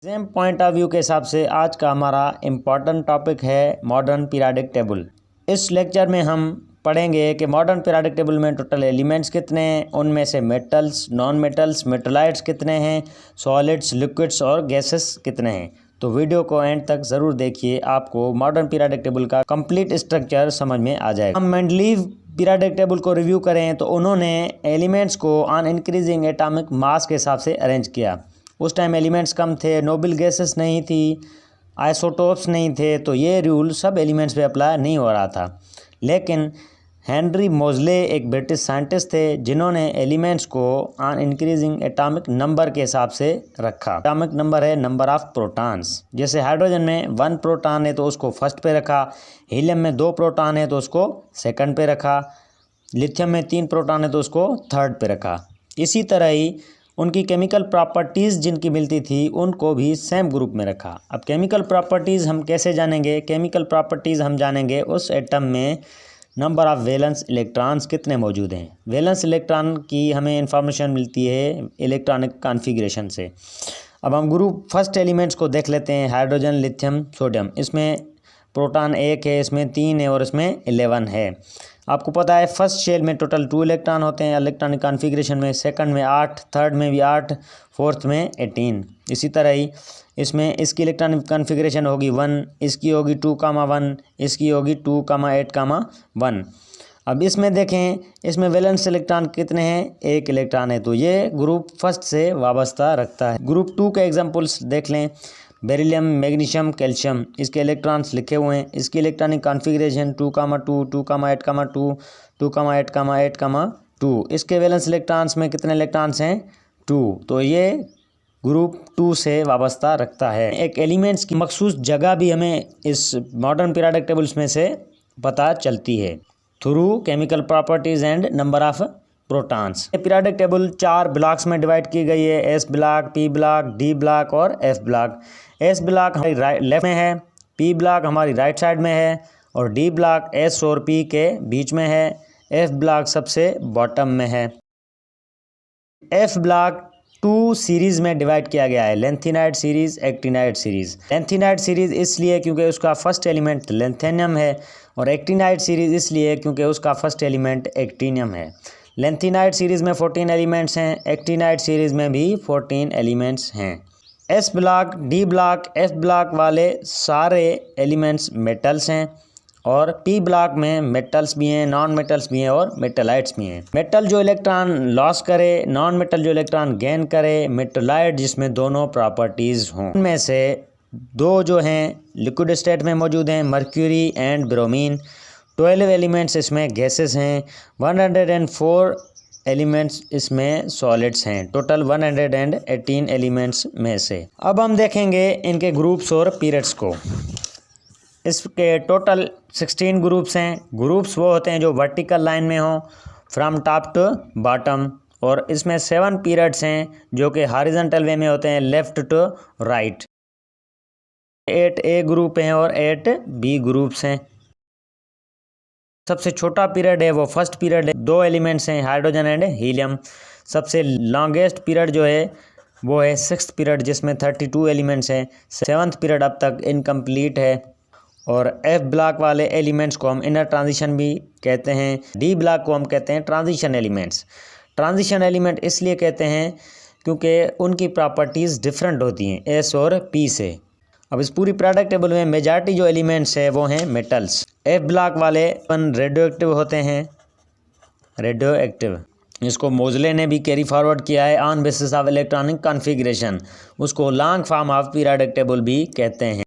Exam point of view के हिसाब से आज का हमारा इम्पॉर्टेंट टॉपिक है मॉडर्न पीरियोडिक टेबल। इस लेक्चर में हम पढ़ेंगे कि मॉडर्न पीरियोडिक टेबल में टोटल एलिमेंट्स कितने हैं, उनमें से मेटल्स, नॉन मेटल्स, मेटलाइट्स कितने हैं, सॉलिड्स, लिक्विड्स और गैसेस कितने हैं। तो वीडियो को एंड तक ज़रूर देखिए, आपको मॉडर्न पीरियोडिक टेबल का कंप्लीट स्ट्रक्चर समझ में आ जाएगा। हम मेंडलीव पीरियोडिक टेबल को रिव्यू करें तो उन्होंने एलिमेंट्स को ऑन इंक्रीजिंग एटॉमिक मास के हिसाब से अरेंज किया। उस टाइम एलिमेंट्स कम थे, नोबल गैसेस नहीं थी, आइसोटोप्स नहीं थे, तो ये रूल सब एलिमेंट्स पे अप्लाई नहीं हो रहा था। लेकिन हेनरी मोज़ले एक ब्रिटिश साइंटिस्ट थे जिन्होंने एलिमेंट्स को ऑन इंक्रीजिंग एटॉमिक नंबर के हिसाब से रखा। एटॉमिक नंबर है नंबर ऑफ प्रोटॉन्स। जैसे हाइड्रोजन में 1 प्रोटॉन है तो उसको फर्स्ट पे रखा, हीलियम में 2 प्रोटॉन है तो उसको सेकंड पे रखा, लिथियम में 3 प्रोटॉन है तो उसको थर्ड पे रखा। इसी तरह ही उनकी केमिकल प्रॉपर्टीज़ जिनकी मिलती थी उनको भी सेम ग्रुप में रखा। अब केमिकल प्रॉपर्टीज़ हम कैसे जानेंगे? केमिकल प्रॉपर्टीज़ हम जानेंगे उस एटम में नंबर ऑफ़ वैलेंस इलेक्ट्रॉन्स कितने मौजूद हैं। वैलेंस इलेक्ट्रॉन की हमें इंफॉर्मेशन मिलती है इलेक्ट्रॉनिक कॉन्फ़िगरेशन से। अब हम ग्रुप फर्स्ट एलिमेंट्स को देख लेते हैं, हाइड्रोजन, लिथियम, सोडियम। इसमें प्रोटॉन 1 है, इसमें 3 है और इसमें 11 है। आपको पता है फर्स्ट शेल में टोटल 2 इलेक्ट्रॉन होते हैं इलेक्ट्रॉनिक कॉन्फ़िगरेशन में, सेकंड में 8, थर्ड में भी 8, फोर्थ में 18। इसी तरह ही इसमें इसकी इलेक्ट्रॉनिक कॉन्फ़िगरेशन होगी 1, इसकी होगी 2,1, इसकी होगी 2,8,1। अब इसमें देखें, इसमें वैलेंस इलेक्ट्रॉन कितने हैं? 1 इलेक्ट्रॉन है, तो ये ग्रुप फर्स्ट से वाबस्ता रखता है। ग्रुप 2 के एग्जाम्पल्स देख लें, बेरिलियम, मैग्नीशियम, कैल्शियम, इसके इलेक्ट्रॉन्स लिखे हुए हैं। इसकी इलेक्ट्रॉनिक कॉन्फ़िगरेशन 2,2, 2,8,2, 2,8,8,2। इसके वैलेंस इलेक्ट्रॉन्स में कितने इलेक्ट्रॉन्स हैं? 2। तो ये ग्रुप 2 से वाबस्ता रखता है। एक एलिमेंट्स की मखसूस जगह भी हमें इस मॉडर्न पीरियोडिक टेबल्स में से पता चलती है through chemical properties and number of protons. Periodic table 4 blocks में डिवाइड की गई है, S block, P block, D block और एफ ब्लॉक। एस ब्लॉक हमारी लेफ्ट में है, पी ब्लॉक हमारी राइट साइड में है और डी ब्लॉक एस और पी के बीच में है, एफ ब्लॉक सबसे बॉटम में है। एफ ब्लॉक 2 सीरीज़ में डिवाइड किया गया है, lanthanide series, actinide series. Lanthanide series इसलिए क्योंकि उसका फर्स्ट एलिमेंट लेंथेनियम है और एक्टिनाइड सीरीज़ इसलिए क्योंकि उसका फर्स्ट एलिमेंट एक्टिनियम है। लेंथेनाइड सीरीज़ में 14 एलिमेंट्स हैं, एक्टिनाइड सीरीज़ में भी 14 एलिमेंट्स हैं। S block, D block, F block वाले सारे एलिमेंट्स मेटल्स हैं और पी ब्लॉक में मेटल्स भी हैं, नॉन मेटल्स भी हैं और मेटलाइट्स भी हैं। मेटल जो इलेक्ट्रॉन लॉस करे, नॉन मेटल जो इलेक्ट्रॉन गेन करे, मेटलाइट जिसमें दोनों प्रॉपर्टीज़ हों। उनमें से 2 जो हैं लिक्विड स्टेट में मौजूद हैं, मर्क्यूरी एंड ब्रोमीन। 12 एलिमेंट्स इसमें गैसेस हैं, 104 एलिमेंट्स इसमें सॉलिड्स हैं। टोटल 118 एलिमेंट्स में से अब हम देखेंगे इनके ग्रुप्स और पीरियड्स को। इसके टोटल 16 ग्रुप्स हैं। ग्रुप्स वो होते हैं जो वर्टिकल लाइन में हों फ्रॉम टॉप टू बॉटम, और इसमें 7 पीरियड्स हैं जो कि हॉरिजॉन्टल वे में होते हैं left to right. 8 A group हैं और 8 बी ग्रुप्स हैं। सबसे छोटा पीरियड है वो फर्स्ट पीरियड है, 2 एलिमेंट्स हैं, हाइड्रोजन एंड हीलियम। सबसे लॉन्गेस्ट पीरियड जो है वो है 6th पीरियड जिसमें 32 एलिमेंट्स हैं। 7th पीरियड अब तक इनकम्प्लीट है। और एफ ब्लॉक वाले एलिमेंट्स को हम इनर ट्रांजिशन भी कहते हैं, डी ब्लॉक को हम कहते हैं ट्रांजिशन एलिमेंट्स। ट्रांजिशन एलिमेंट इसलिए कहते हैं क्योंकि उनकी प्रॉपर्टीज़ डिफरेंट होती हैं एस और पी से। अब इस पूरी पीरियोडिक टेबल में मेजॉरिटी जो एलिमेंट्स है वो हैं मेटल्स। एफ ब्लॉक वाले रेडियो एक्टिव होते हैं, रेडियो एक्टिव। इसको मोज़ले ने भी कैरी फॉरवर्ड किया है on basis of electronic configuration. उसको long form of periodic table भी कहते हैं।